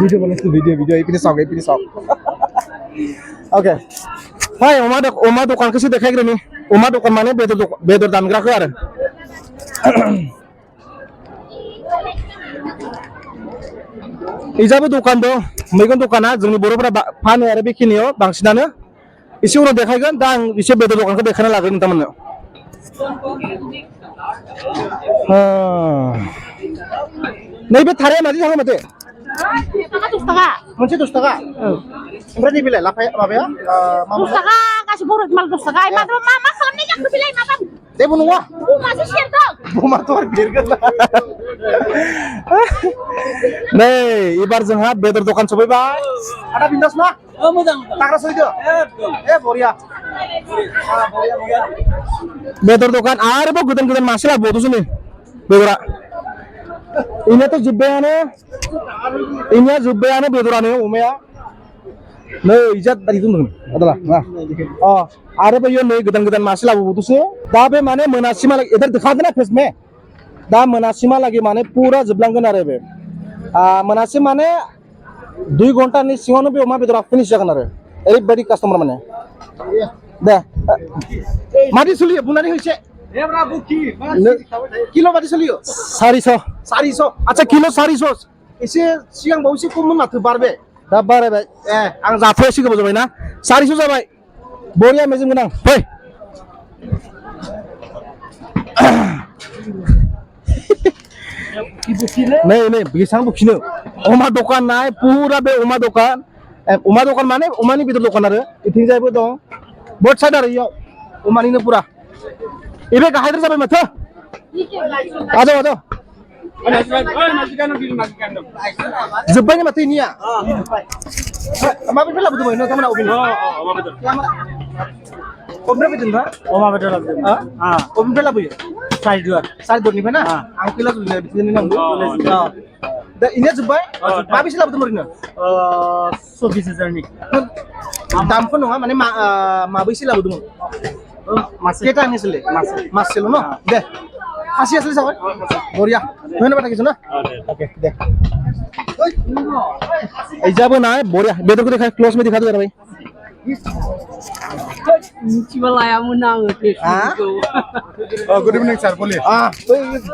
Video boleh tuh video ini sok. Oke. Hai, oma dukan ke sini kayak gini. Oma dukan mana bedor dan gerak ada. Ijabu dukan dong, मैगं दुकाना जोंनि बर'फोरा फानो आरो बेखिनियाव बांसिनानो एसे उनाव देखायगोन दा आं एसे बेदर दखानखौ देखायना लागोन नोंथांमोननो नैबे थाराया मादि थाङो माथो 10 taga मोनसे 10 taga ओमफ्राय नैबेलाय लाफाया माबाया 10 taga kasih borot mal 10 taga मा खालामनाय जाखो बिलाय माबा जेबो नङा बुमासो सेरदों बुमाथ' आरो बेरगोन नै एबार जोंहा बेदर दखान सफैबाय आदा बिन्दास ना मोजां ताग्रा सैदो बरिया बेदर दखान आरोबाव गोदान मासे लाबोबावदोंसो नै बेदरा इनियाथ' जोब्बायानो बेदरानो अमाया नै इजाद दारि दंमोन आदाला आरोबाव इयो नै गोदान मासे लाबोबावदोंसो दा बे माने मोनासिमहालागै इधर दिखादों ना फेस में दा मोनासिमहालागै माने पुरा जोबलांगोन आरो बे मोनासिम माने 2 घन्टानि सिङावनो बे अमा बेदरा फिनिश जागोन आरो ओरैबायदि कास्टमार माने दे मादि सोलियो बुंनानै होइसे किल' बादि सोलियो 400 आच्छा किल' 400 एसे सिगां बावैसे खममोन माथो बारबाय दा बारायबाय आं जाथ'यासै गोबाव जाबाय ना 400 जाबाय बरिया मेजेम गोनां फै नहीं बेसां बुखिनो अमा दखान नाय पूरा बे अमा दखान माने अमानि बेदर दखान आरो इथिंजायबो दं बोथ साइड आरो इयाव अमानिनो पूरा एबे गाहायद्राय जाबाय माथो आजाव जोब्बायनो माथो इनिया माबेनिफ्राय लाबोदोंमोन नोंथांमोना अबेनिफ्राय फैदोंबा अमा बेदर लाबोदों अबेनिफ्राय लाबोयो साइदनिफ्राय ना आं फैला जुलिया बिदिनो नांगौ दा इनिया जोब्बाय माबेसे लाबोदोंमोन ओरैनो 24,000 दामखौ नङा माने माबैसे लाबोदोंमोन केटा आनिছিলে मासेल' न दे खासि आसले जाबाय बरिया धन्यबाद थाकिছো ना ओके दे इजाबो ना बरिया बेदरखौ देखा क्लोज में दिखा दो जरा भाई मिथिबालायामोन आङो गुड इवनिंग सर बोलिए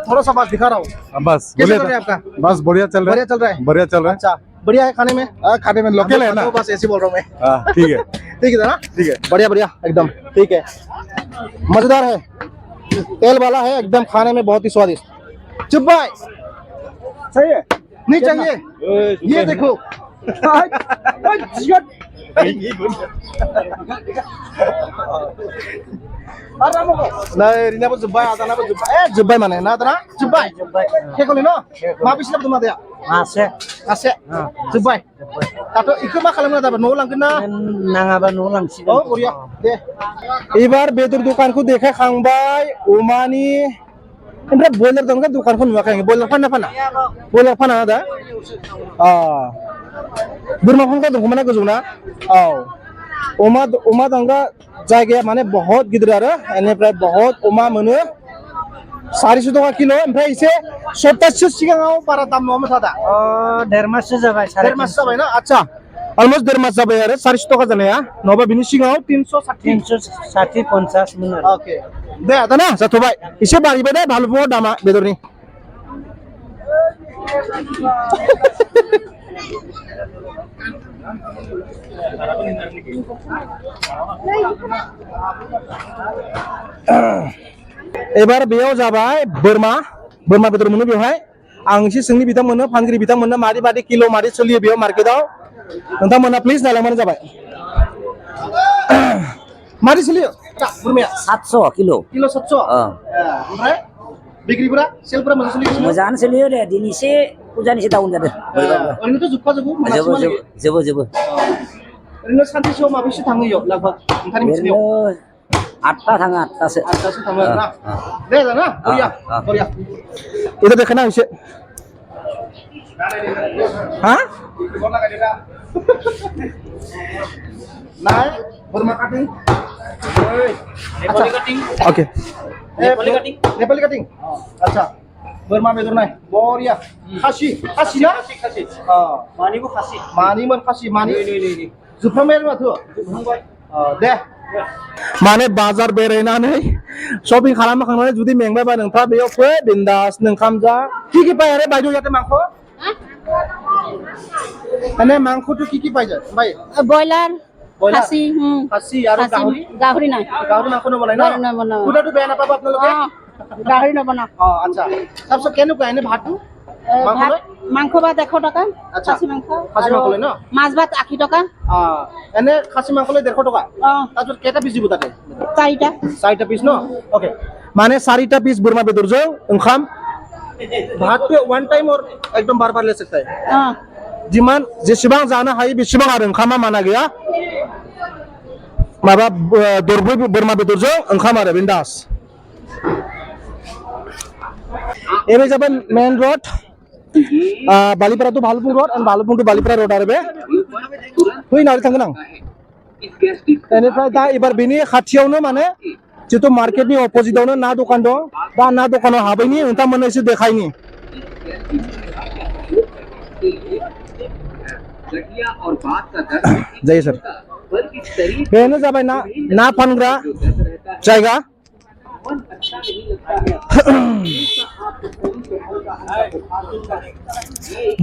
थोड़ा सा बात दिखा रहा हूँ बस कैसा चल रहा है आपका बस बढ़िया चल रहा है अच्छा बढ़िया है खाने में लोकल है ना बस ऐसे बोल रहा हूँ मैं ठीक है ना ठीक है बढ़िया एकदम ठीक है मजेदार है तेल वाला है एकदम खाने में बहुत ही स्वादिष्ट चुप भाई सही है नहीं चाहिए ये देखो Nah, ini apa jebay, atau apa jebay? Jebay mana? Nah, tanah jebay. Kayak kau lino, mabis lah betul mati ya? Masih. Jebay. Atau ikut mah kalau nggak dapat nulang kena? नाङाबा nulang sih Oh, buriya. Deh. Ibar betul dukanku देखा खांबाय अमानि ओमफ्राय बयलार दं का दुकानखौ नुवाखै बयलार फाना दा बोरमा फानग्रा दं माने गोजौ ना अमा दंगा जायगाया माने बहुत गिदिर आरो एनिफ्राय बहुत अमा मोनो 400 टाका किलो ओमफ्राय एसे सप्ताहसे सिगाङाव बारा दाम नङामोन दा देर माससो जाबाय ना आच्छा अलमोस्ट 1.5 मास जाबाय आरो 400 टाका जानाया नङाबा बिनि सिगाङाव 360 50 मोन आरो ओके दे दाना जाथ'बाय एसे बारिबाय दे भालुफुङाव दामा बेदरनि एबार बेयाव जाबाय बोरमा बेदर मोनो बेवहाय आं एसे सोंनि बिथांमोननो फानगिरि बिथांमोननो मादि किल' मादि सोलियो बेयाव मार्केटाव नोंथांमोना प्लिज नायलांबानो जाबाय मादि सोलियो बोरमाया 700 किलो 700 ओमफ्राय बिक्रिफोरा सेलफोरा मोजां सोलियो मोजाङानो सोलियो दे दिनै एसे फुजानि एसे डाउन जादों ओरैनोथ' जोबखाजोबो जोबो ओरैनो सानसेसोआव माबेसे थाङो इयाव लागाग नोंथांनि मिथिनायाव 8टा थाङो 8टासो थाङो आरोना दे जाना बरिया इधर देखना इसे हाँ नाय बोरमा काटिं Nepali cutting okay Nepali cutting अच्छा बोरमा बेदर नाय बरिया खासि खासि ना खासि मानिबो खासि मानिमोन खासि मानि जोबफ्रामबाय माथो दे माने बाजार बेरायनानै शपिं खालामखांनानै जुदि मेंबायबा नोंथाङा बेयाव फै बिन्दास ओंखाम जा কি পায় আরে বাইদেউ ইয়াতে মাংস এনে মাংসটো কি পাই যায় ভাই ব্ৰইলাৰ ব্ৰইলাৰ খাচী খাসি আৰু গাহৰি গাহৰি নাই গাহৰি মাংস নবনাই ন নবনাও। খুদাটো বেয়া নাপাব আপোনালোকে গাহৰি নবনাও আচ্ছা তাৰপিছত কেনেকুৱা এনে ভাতটো ভাত মাংস ভাত 100 টকা আচ্ছা। খাচী মাংস খাচী মাংস লয় ন? মাছ ভাত 80 টকা এনে খাচী মাংস লৈ 150 টকা তাৰপিছত কেইটা পিস দিব তাতে 4টা 4টা পিস ন ওকে মানে 4টা পিস बोरमा बेदरजों ओंखाम भात पे वन टाइम और एकदम बार बार ले सकता है जिमान जेसेबां जानो हायो बेसेबां आरो ओंखामा माना गैया माबा दरब्रै बोरमा बेदरजों ओंखाम आरो बिन्दास एबे जाबाय main road Balipara to Bhalukpong road and Bhalukpong to Balipara road आरो बे फैनानै थांगोन आं बेनिफ्राय दा एबार बेनि खाथियावनो माने जितु मार्केटनि अपोजिटआवनो ना दखान दं दा ना दखानाव हाबैनि नोंथांमोननो एसे देखायनि जायो सर बेनो जाबाय ना फानग्रा जायगा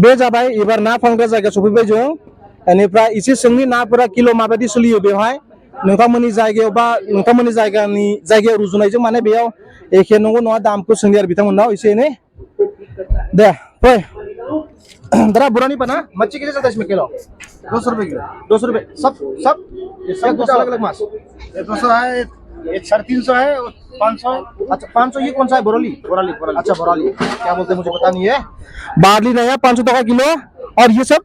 बे जाबाय एबार ना फानग्रा जायगा सफैबाय जों बेनिफ्राय एसे सोंनि नाफोरा किल' माबायदि सोलियो बेवहाय नोंथांमोननि जायगायाव बा नोंथांमोननि जायगायाव रुजुनायजों माने बेयाव एखे नंगौ नङा दामखौ सोंनि आरो बिथांमोननाव एसे एनै दे फै दादा बुरानी बना मच्छी कितने चलता है इसमें किलो 200 रुपए किलो 200 रुपए सब कुछ अलग अलग माछ 200 है एक 350 है और 500 है अच्छा 500 ये कौन सा है बोराली बोराली अच्छा बोराली क्या बोलते हैं मुझे पता नहीं है बार्ली नया 500 टका किलो और ये सब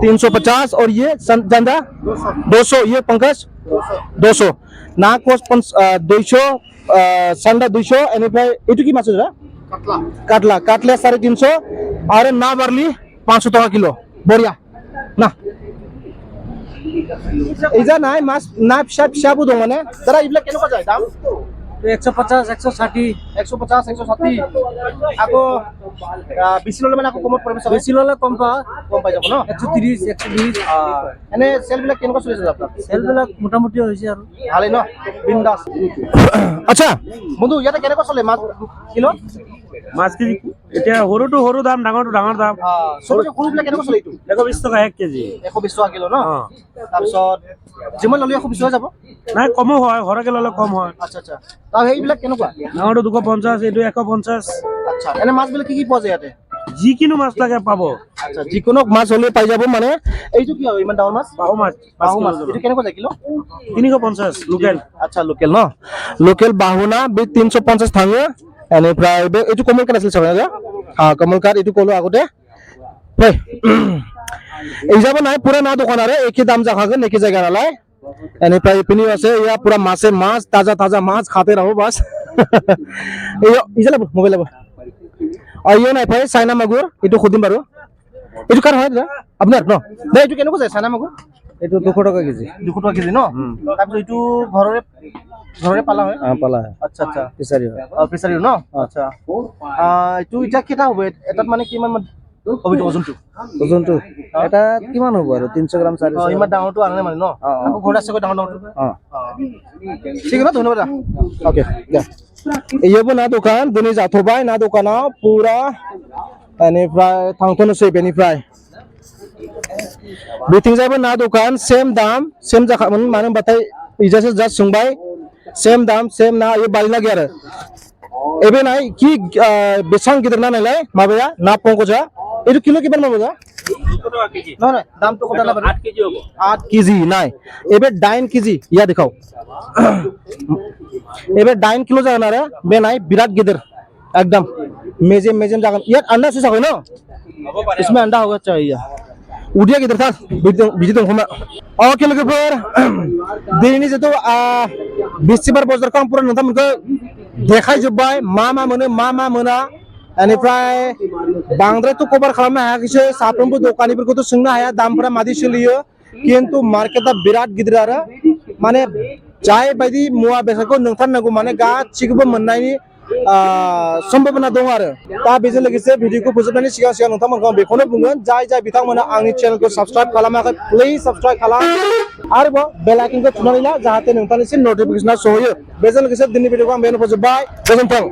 350 और ये जंदा 200 ये पंकज 200 नाकोस 200 संडा 200 एनिफ्राय एटु की माछ रा काटला 350 और ना बार्ली 500 टका किलो बरिया ना इजा नाय माछ ना फिसा फिसाबो दं माने दादा इबला केनेका जाय दाम 150 160 150 160 আকৌ বেছি ললে মানে আকৌ কমত পৰিব সব বেছি ললে কম পায় যাব ন 130 120 এনে সেল বিলাক কেনেকুৱা চলি আছে আপোনাৰ সেল বিলাক মোটামুটি হৈছে আৰু ভালে ন বিন্দাস আচ্ছা বন্ধু ইয়াতে কেনেকুৱা চলে মাছ কিলো মাছ কেজি এতিয়া সৰুটো সৰু দাম ডাঙৰটো ডাঙৰ দাম সৰুটো সৰুবিলাক কেনেকুৱা চলে এইটো 120 টকা 1 কেজি 120 টকা কিলো ন তাৰপিছত যিমান ললে 120 হৈ যাব নাই কমো হয় সৰকে ললে কম হয় আচ্ছা আচ্ছা তাৰ সেইবিলাক কেনেকুৱা ডাঙৰটো 250 এইটো 150 আচ্ছা এনে মাছবিলাক কি পোৱা যায় ইয়াতে যিকিনো মাছ লাগে পাব আচ্ছা যিকোনো মাছ হলে পাই যাব মানে এইটো কি হয় ইমান ডাঙৰ মাছ বাহু মাছ এইটো কেনেকুৱা যায় কিলো 350 লোকেল আচ্ছা লোকেল ন লোকেল বাহুনা 350 थाङो एनिफ्राय बे एटु कमल काट আছিল साबा कमल काट एटु कलो आगोते फै एजाबो नाय पुरा ना दखान आरो एके दाम जाखागोन एके जायगा नालाय एनिफ्राय पिनि আছে या पुरा मासे माछ ताजा ताजा माछ खाते रहो बस एयो इजाला मोबाइल ला आयो नाय फै चाइना मागुर एटु खुदिम बारो एटु कार হয় দাদা আপনার ন দে এটু কেনেকৈ যায় চাইনা মাগুৰ এইটো 200 টকা কেজি 200 টকা কেজি ন তাৰপিছত এটু ঘৰৰে পালা হয় পালা হয় আচ্ছা আচ্ছা ফিচাৰী হয় ফিচাৰী ন আচ্ছা এটু ইটা কেটা হ'ব এটাত মানে কিমান হবিটো ওজনটো এটা কিমান হ'ব আৰু 300 গ্ৰাম 400 ইমান ডাঙৰটো আনে মানে ন আকৌ ঘৰত আছে ডাঙৰটো ঠিক আছে ধন্যবাদ ओके एयोबो ना दखान दिनै जाथबाय ना दखानाव पुरा एनिफ्राय थांथनोसै बेनिफ्राय बिथिंजायबो ना दखान सेम दाम सेम जाखामोन मानो होनबाथाय इजासो जास्ट सोंबाय सेम दाम सेम ना यो बालिना गैया आरो एबे नाय कि बेसां गिदिर ना नालाय माबाया ना पंकजा एटु किलो किमान माबा ना ना दाम तो कथा ना 8 केजी होबो 8 केजी नाय एबे 9 केजी या देखाओ एबे 9 किलो जागोन आरो बे नाय बिराट गिदिर एकदम मेजेम जागोन ये अंडा से जागोन न इसमें अंडा होगा चाहिए उदिया गिदिर था बिदि दं खोमा ओके लोगोफोर दिनैनि जितु बिस्तिबार बाजारखौ आं पुरा नोंथांमोनखौ देखायजोब्बाय मा मोनो मा मोना एनिफ्राय बांद्रायथ' कभार खालामनो हायाखैसै साफ्रोमबो दखानिफोरखौथ' सोंनो हाया दामफोरा मादि सोलियो किन्तु मार्केटा बिराट गिदिर आरो माने जाय बायदि मुवा बेसादखौ नोंथारनांगौ माने गासिखौबो मोननायनि सम्भावना दं आरो दा बेजों लोगोसे भिडिअखौ फोजोबनायनि सिगां सिगां नोंथांमोनखौ आं बेखौनो बुंगोन जाय बिथांमोना आंनि चेनेलखौ साबस्क्राइब खालामाखै प्लिज साबस्क्राइब खालाम आरोबाव बेल आइकनखौ थुनानै ला जाहाथे नोंथांनिसिम नटिफिकेसना सहैयो बेजों लोगोसे दिनैनि भिडिअखौ आं बेयावनो फोजोबबाय गोजोन्थों।